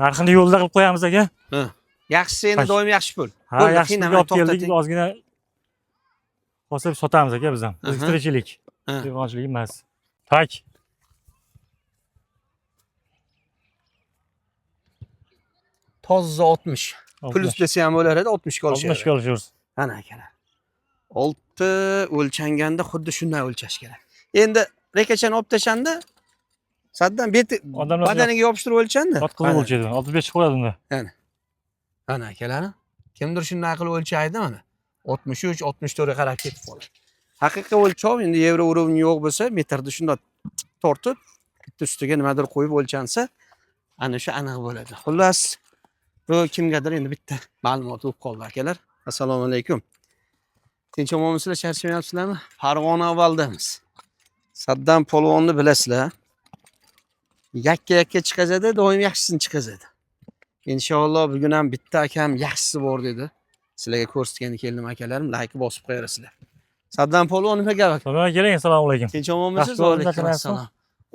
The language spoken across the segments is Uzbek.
Narxini yo'lda qilib qo'yamiz aka. Ha. Yaxshisi endi doim yaxshi pul. Ha, yaxshi pulga olib keldik, ozgina bosib sotamiz aka biz ham. O'zi tirikchilik. Devonchilik emas. Tak. Toza 60. Plus desa ham bo'lar edi, 60 ga olishadi. 60 ga olishamiz. Ana akalar. Olti o'lchanganda xuddi shunday o'lchash kerak. Endi rekachani olib tashanda saddan badaniga yopishtirib o'lchanda. Qattiq o'lchaydi. 65 qo'yadi unda. Ana. Ana akalar. Kimdir shunday qilib o'lchaydi mana. 63, 64 ga qarab ketib qoladi. Haqiqiy o'lchov endi yevro urovni yo'q bo'lsa, metrda shunday tortib, bitta ustiga nimadir qo'yib o'lchansa, ana shu aniq bo'ladi. Xullas, bu kimgadir endi bitta ma'lumot bo'lib qoldi akalar. Assalomu alaykum. Tinch omonmisizlar, charchamayapsizlarmi? Farg'ona avvaldamiz. Saddam polvonni bilasizlar. Yakka chiqazadi, doim yaxshisini chiqazadi. Inshaalloh bugun ham bitta akam yaxshisi bor dedi. Sizlarga ko'rsatgani keldim akalarim, like bosib qo'yasizlar. Saddam polvon nima gap? Keling, assalomu alaykum. Tinch omonmisiz? Va alaykum assalom.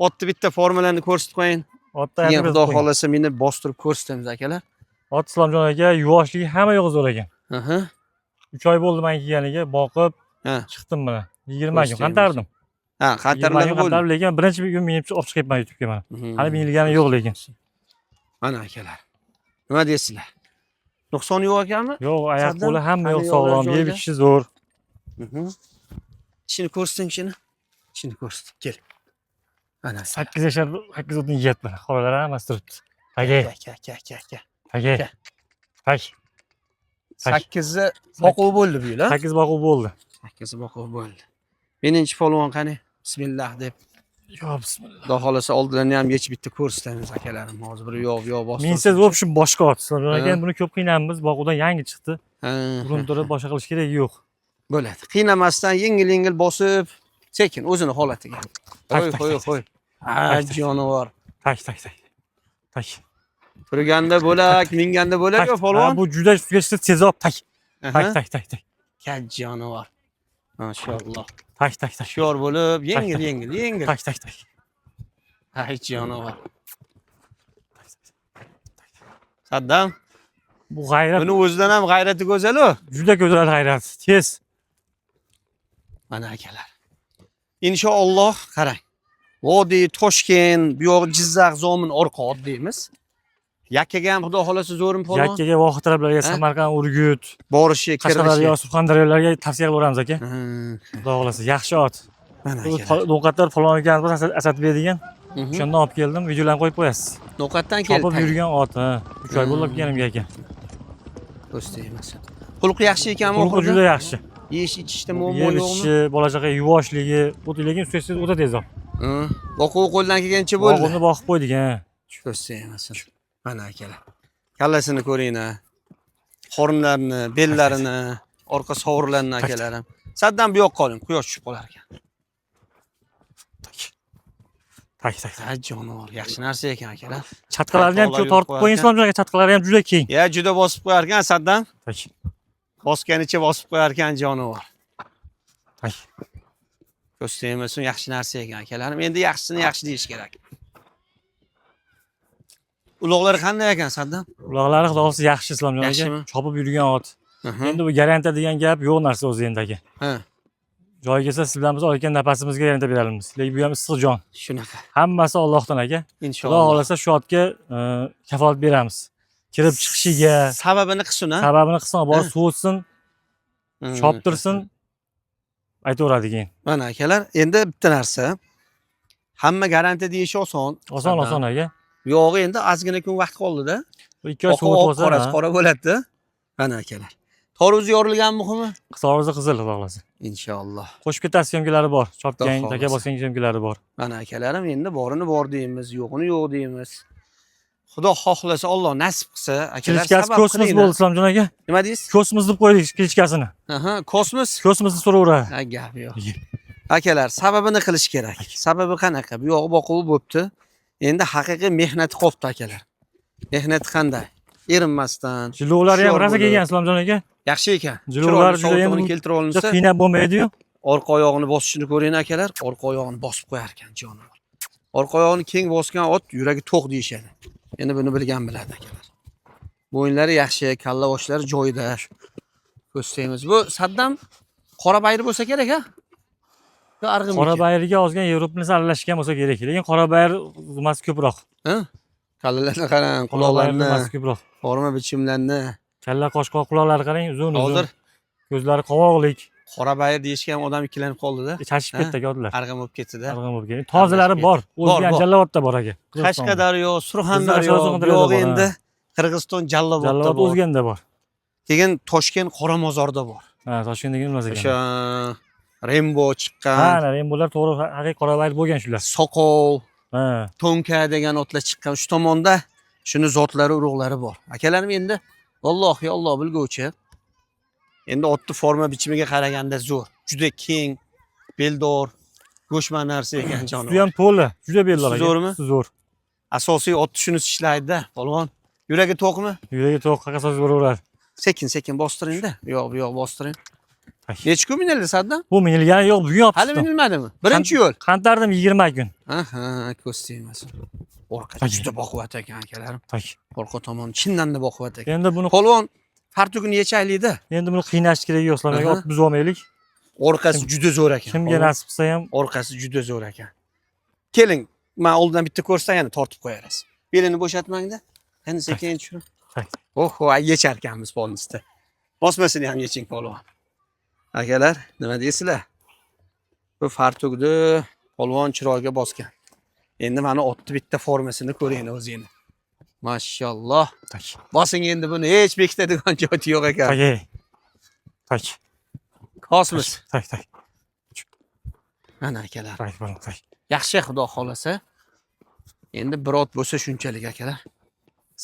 Otni bitta formulani ko'rsatib qo'ying. Otda ham xudo xolasa meni bostirib ko'rsatamiz akalar. Ot Islomjon aka, yuvoshligi hamma yo'q zo'r ekan. 3 oy bo'ldi men kelganiga, boqib chiqdim mana. 20 kun qantardim. Ha, qantarlar bo'ldi. Lekin birinchi kun men olib chiqyapman YouTube'ga mana. Hali minilgani yo'q lekin. Mana akalar. Nima deysizlar? Nuqsoni yo'q ekanmi? Yo'q, oyoq qo'li hamma yo'q, sog'lom, yeb ichishi zo'r. Ishini ko'rsating shuni. Ishini ko'rsating, kel. Mana 8 yashar, 8 o'tin yeyapman. Qolalar hammasi turibdi. Aka. Aka. Tak. 8 boquv bo'ldi bu yil, ha? 8 boquv bo'ldi. 8 boquv bo'ldi. Meninchi polvon qani? Bismillah deb. Yo, bismillah. Xudo xolasa oldilarni ham yechib bitta ko'rsatamiz akalarim. Hozir bir yo'q bosib. Mensiz o'pishim boshqa ot. Lekin buni ko'p qiynamiz. Boquvdan yangi chiqdi. Urintirib boshqa qilish keragi yo'q. Bo'ladi. Qiynamasdan yengil bosib, sekin o'zini holatiga. Qo'y. Ha, jonivor. Tak. Tak. Turganda bo'lak, minganda bo'lak va polvon. Bu juda sug'urishda tezob tak. Tak. Kaj jonivor. Maşallah. Tak. Sho'r bo'lib, yengil. Tak. Hay jonivor. Saddam. Bu g'ayrat. Buni o'zidan ham g'ayrati go'zal-ku. Juda go'zal g'ayrat. Tez. Mana akalar. Inshaalloh qarang. Vodiy, Toshkent, bu yoq Jizzax, Zomin, Orqot deymiz. Yakkaga ham xudo xolasa zo'rim polvon. Yakkaga voqit taraflarga Samarqand, Urgut, borishi, Qashqadaryo, Surxondaryolarga tavsiya qilaveramiz aka. Xudo xolasa yaxshi ot. Mana No'qatlar polvon ekan, Asadbek degan. O'shandan olib keldim, videolarni qo'yib qo'yasiz. No'qatdan keldi. Chopib yurgan ot, 3 oy bo'lib kelganimga aka. Do'staymiz. Xulqi yaxshi ekanmi? Xulqi juda yaxshi. Yeyish ichishda muammo yo'qmi? Yeyishi, bola-chaqa yuvoshligi, lekin suvsiz o'ta tezoq. Boquv qo'ldan kelgancha bo'ldi. Boquvni boqib qo'ydik, ha. Do'staymiz. Mana akalar. Kallasini ko'ringlar. Qorinlarini, bellarini, orqa sovurlarini akalarim. Saddan bu yoqqa oling, quyosh tushib qolar ekan. Tak. Jonivor, yaxshi narsa ekan akalar. Chatqalarni ham tortib qo'ying, Islomjon aka, chatqalari ham juda keng. Ya, juda bosib qo'yar ekan Saddan. Tak. Bosganicha bosib qo'yar ekan jonivor. Tak. Do'staymiz, yaxshi narsa ekan akalarim. Endi yaxshisini yaxshi deyish kerak. Uloqlari qanday ekan Saddam? Uloqlari xudo xolasa yaxshi Islomjon aka. Chopib yurgan ot. Endi bu garantiya degan gap yo'q narsa o'zi endi aka. Joy kelsa siz bilan biz olgan nafasimizga garantiya beramiz. Lekin bu ham issiq jon. Shunaqa. Hammasi Allohdan aka. Inshaalloh. Xudo xolasa shu otga kafolat beramiz. Kirib chiqishiga, sababini qilsin, ha? Sababini qilsin, borib suvutsin, choptirsin, aytaveradi keyin. Mana akalar, endi bitta narsa. Hamma garantiya deyish oson. Oson aka. Yo'q, endi ozgina kun vaqt qoldi-da. 2 oy suvut bo'lsa, qora bo'ladi-da. Mana akalar. Toruz yorilgan muhimi? Toruzi qizil xudo xolasa. Inshaalloh. Qo'shib ketasiz syomkalari bor. Chopgan, taka bosgan syomkalari bor. Mana akalarim, endi borini bor deymiz, yo'qini yo'q deymiz. Xudo xohlasa, Alloh nasib qilsa, akalar sabab kosmos bo'ldi Islomjon aka. Nima deysiz? Kosmos deb qo'ydik klichkasini. Kosmos? Kosmosni so'raveradi. Ha, gap yo'q. Akalar, sababini qilish kerak. Sababi qanaqa? Bu yog'i boquv bo'libdi. Endi haqiqiy mehnati qolibdi akalar. Mehnati qanday? Erinmasdan. Jilovlari ham raza kelgan Islomjon aka. Yaxshi ekan. Jilovlar juda ham keltirib olinsa, qiynab bo'lmaydi-yu. Orqa oyog'ini bosishini ko'ring akalar. Orqa oyog'ini bosib qo'yar ekan jonivor. Orqa oyog'ini keng bosgan ot yuragi to'q deyishadi. Endi buni bilgan biladi akalar. Bo'yinlari yaxshi, kalla boshlari joyida. Ko'rsatamiz. Bu Saddam qora bayri bo'lsa kerak, ha? Bu arg'imniki. Qora bayriga ozgina Yevropani aralashgan bo'lsa kerak. Lekin qora bayr zumasi ko'proq. Ha? Kallalarni qarang, Qora bayr quloqlarni, zumasi ko'proq. forma bichimlarni. Kalla qoshqoq quloqlari qarang, uzun. Hozir Ko'zlari qovoqlik. qora bayir deyishga ham odam ikkilanib qoldi-da. Chachib ketdi akalar. Arg'im bo'lib ketdi-da. Arg'im bo'lib ketdi. Tozalari bor. O'zgan Jallovotda bor aka. Qashqadaryo, Surxondaryo, yo'q endi Qirg'iziston Jallovotda Jallovot bor. o'zganda bor. Keyin Toshkent Qoramozorda bor. Ha, Toshkentda emas ekan. O'sha Rembo chiqqan, Ha, Rembolar to'g'ri haqiqiy qora bayr bo'lgan shular. Soqov, Ha. Tonka degan otlar chiqqan. Shu tomonda shuni zotlari, urug'lari bor. Akalarim endi vallohi Alloh bilguvchi. Endi otni forma bichimiga qaraganda zo'r. Juda keng, beldor, go'shma narsa ekan Suti jonivor. ham to'la, juda bellar aka. Zo'rmi? Zo'r. Asosiy otni shuni ishlaydi-da, polvon. Yuragi to'qmi? Yuragi to'q, qaqasoz bo'raveradi. Sekin bostiring-da. Bu yoq bostiring. Necha kun minildi Saddam? Bu minilgani yo'q, bugun yopdi. Hali minilmadimi? Birinchi yo'l. Qantardim 20 kun. Aha, ko'z tegmasin. Orqa juda boquvvat ekan akalarim. Tak. Orqa tomon chindan-da boquvvat ekan. Endi buni Polvon fartugini yechaylik-da. endi buni qiynash kerak yo'q, Islom aka. Aha. Ot buzib olmaylik. Orqasi juda zo'r ekan. Kimga nasib qilsa ham Orqasi juda zo'r ekan. Keling, men oldindan bitta ko'rsam, yana tortib qo'yarsiz. Belini bo'shatmang-da. Endi sekin tushiring. Tak. Oho, yechar ekanmiz polnisda. Bosmasini ham yeching polvon. Akalar, nima deysizlar? Bu fartugni polvon chiroyga bosgan. Endi mana otni bitta formasini ko'ring o'zingiz. Mashalloh. tak. Bosing endi buni hech bekitadigan joyi yo'q ekan. Tak. Tak. Kosmos. Tak, tak. Mana akalar. Tak, bo'ldi, tak. Yaxshi xudo xolasa. Endi bir ot bo'lsa shunchalik akalar.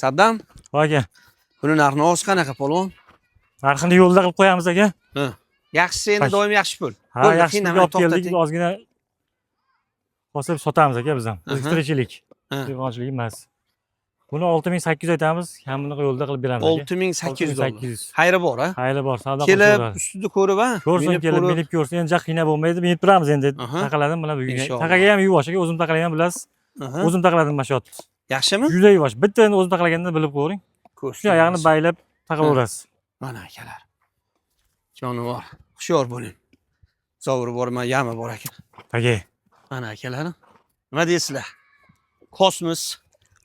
Saddam, Aka, buni narxi qanaqa polvon? narxini yo'lda qilib qo'yamiz aka. Ha. Yaxshisi endi doim yaxshi pul. Ha, yaxshi olib keldik, ozgina bosib sotamiz aka biz ham. Ekstrichilik. Devonchilik emas. Buni 6800 aytamiz, kamini yo'lda qilib beramiz aka. 6800 dollar. 6800. Xayri bor, ha? Xayli bor, savdo Kelib, ustida ko'rib, ha? Ko'rsin, kelib minib ko'rsin. Endi jaq qiynab bo'lmaydi, minib turamiz endi. Aha. Taqaladim mana bugun. Inshaalloh. Taqaga ham yuvosh aka, o'zim taqalagan bilasiz. Aha. O'zim taqaladim mana shu otni. Yaxshimi? Juda yuvosh. Bittani o'zim taqalaganini bilib ko'ring. Shu oyog'ini baylab taqaverasiz. Mana akalar. Jonivor, hushyor bo'ling. Zovuri bor, yami bor ekan. Aka. Mana akalarim. Nima deysizlar? Kosmos.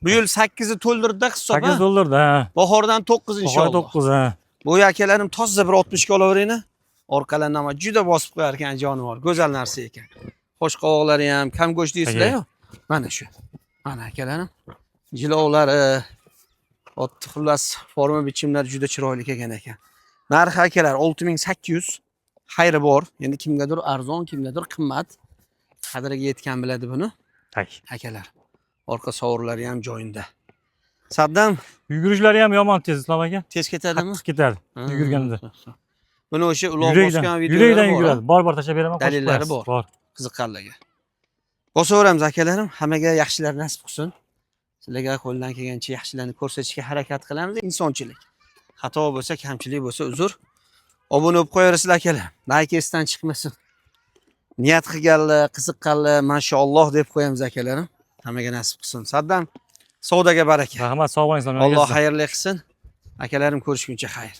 Bu yil 8ni to'ldirdi hisob, 8 dollarda, ha. Bahordan 9 inshaalloh. 9, ha. Bu akalarim toza bir 60 ga olaveringlar. Orqalarini ham juda bosib qo'yar ekan jonivor. Go'zal narsa ekan. Xo'sh qovoqlari ham kam go'sht deysizlar-ku. Mana shu. Mana akalarim. Jilovlari, otni xullas forma bichimlari juda chiroyli kelgan ekan. Narxi akalar 6800. Xayri bor. Endi kimgadir arzon, kimgadir qimmat. Qadriga yetgan biladi buni. Tak. Akalar. Orqa sovurlari ham joyinda. Saddam Yugurishlari ham yomon tez, Islom aka. tez ketadimi? Qattiq ketadi yugurganda. Buni o'sha uloq bosgan videolar Yurakdan bor. yuguradi. Bor tashlab beraman. Dalillari bor. Bor. Qiziqqanlarga. Bosaveramiz akalarim. Hammaga yaxshilar nasib qilsin. Sizlarga qo'ldan kelgancha yaxshilarni ko'rsatishga harakat qilamiz. Insonchilik. Xato bo'lsa, kamchilik bo'lsa uzr. Obuna bo'lib qo'yarsizlar akalar. Like esdan chiqmasin. Niyat qilganlar, qiziqqanlar, mashalloh deb qo'yamiz akalarim. Hammaga nasib qilsin. Saddam savdoga baraka. Rahmat, sog' bo'ling, Islom aka. Alloh xayrli qilsin. Akalarim ko'rishguncha xayr.